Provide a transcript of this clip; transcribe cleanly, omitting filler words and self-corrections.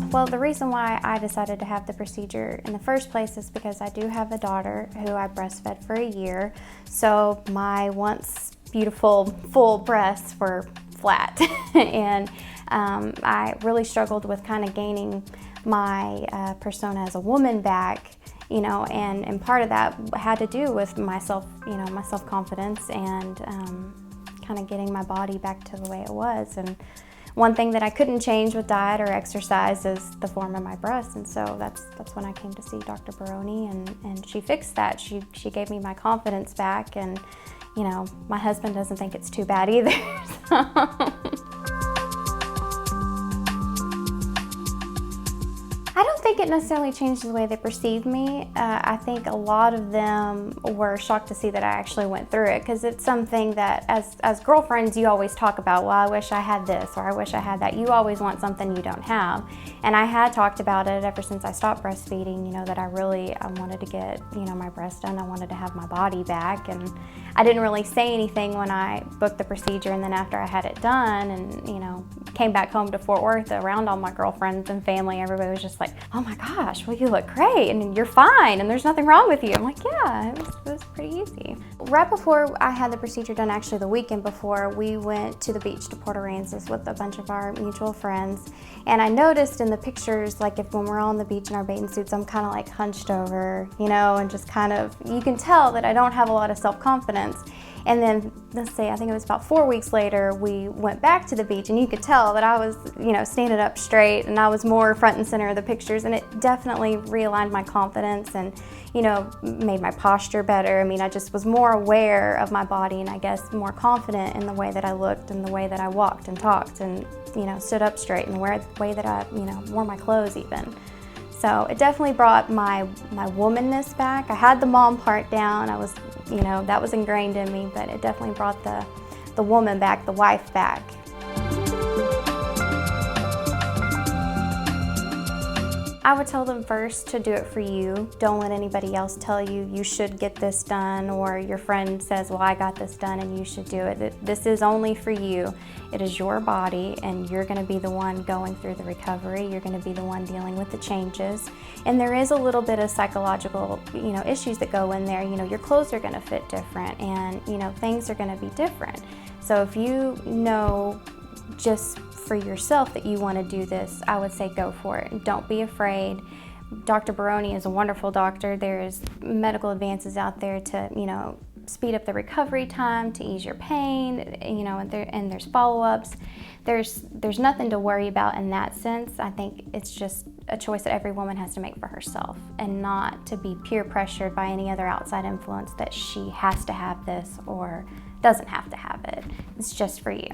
Well, the reason why I decided to have the procedure in the first place is because I do have a daughter who I breastfed for a year. So my once beautiful, full breasts were flat. And I really struggled with kind of gaining my persona as a woman back, you know, and part of that had to do with my self-confidence and kind of getting my body back to the way it was. And one thing that I couldn't change with diet or exercise is the form of my breasts, and so that's when I came to see Dr. Barone, and she fixed that. She gave me my confidence back, and you know, my husband doesn't think it's too bad either. I don't think it necessarily changed the way they perceived me. I think a lot of them were shocked to see that I actually went through it, because it's something that as girlfriends you always talk about, well, I wish I had this or I wish I had that. You always want something you don't have. And I had talked about it ever since I stopped breastfeeding, you know, that I wanted to get, you know, my breast done. I wanted to have my body back, and I didn't really say anything when I booked the procedure, and then after I had it done and, you know, came back home to Fort Worth around all my girlfriends and family, everybody was just like, oh my gosh, well, you look great and you're fine and there's nothing wrong with you. I'm like, yeah, it was pretty easy. Right before I had the procedure done, actually the weekend before, we went to the beach to Port Aransas with a bunch of our mutual friends. And I noticed in the pictures, like when we're all on the beach in our bathing suits, I'm kind of like hunched over, you know, and just kind of, you can tell that I don't have a lot of self-confidence. And then, let's say, I think it was about 4 weeks later, we went back to the beach, and you could tell that I was, you know, standing up straight, and I was more front and center of the pictures, and it definitely realigned my confidence and, you know, made my posture better. I mean, I just was more aware of my body, and I guess more confident in the way that I looked and the way that I walked and talked and, you know, stood up straight, and the way that I, you know, wore my clothes even. So it definitely brought my womanness back. I had the mom part down. I was, you know, that was ingrained in me, but it definitely brought the woman back, the wife back. I would tell them first to do it for you. Don't let anybody else tell you you should get this done, or your friend says, well, I got this done and you should do it. This is only for you. It is your body, and you're going to be the one going through the recovery. You're going to be the one dealing with the changes. And there is a little bit of psychological, you know, issues that go in there. You know, your clothes are going to fit different, and, you know, things are going to be different. So if you know just for yourself that you want to do this, I would say go for it. Don't be afraid. Dr. Barone is a wonderful doctor. There's medical advances out there to, you know, speed up the recovery time, to ease your pain, you know, and there's follow-ups. There's nothing to worry about in that sense. I think it's just a choice that every woman has to make for herself, and not to be peer pressured by any other outside influence that she has to have this or doesn't have to have it. It's just for you.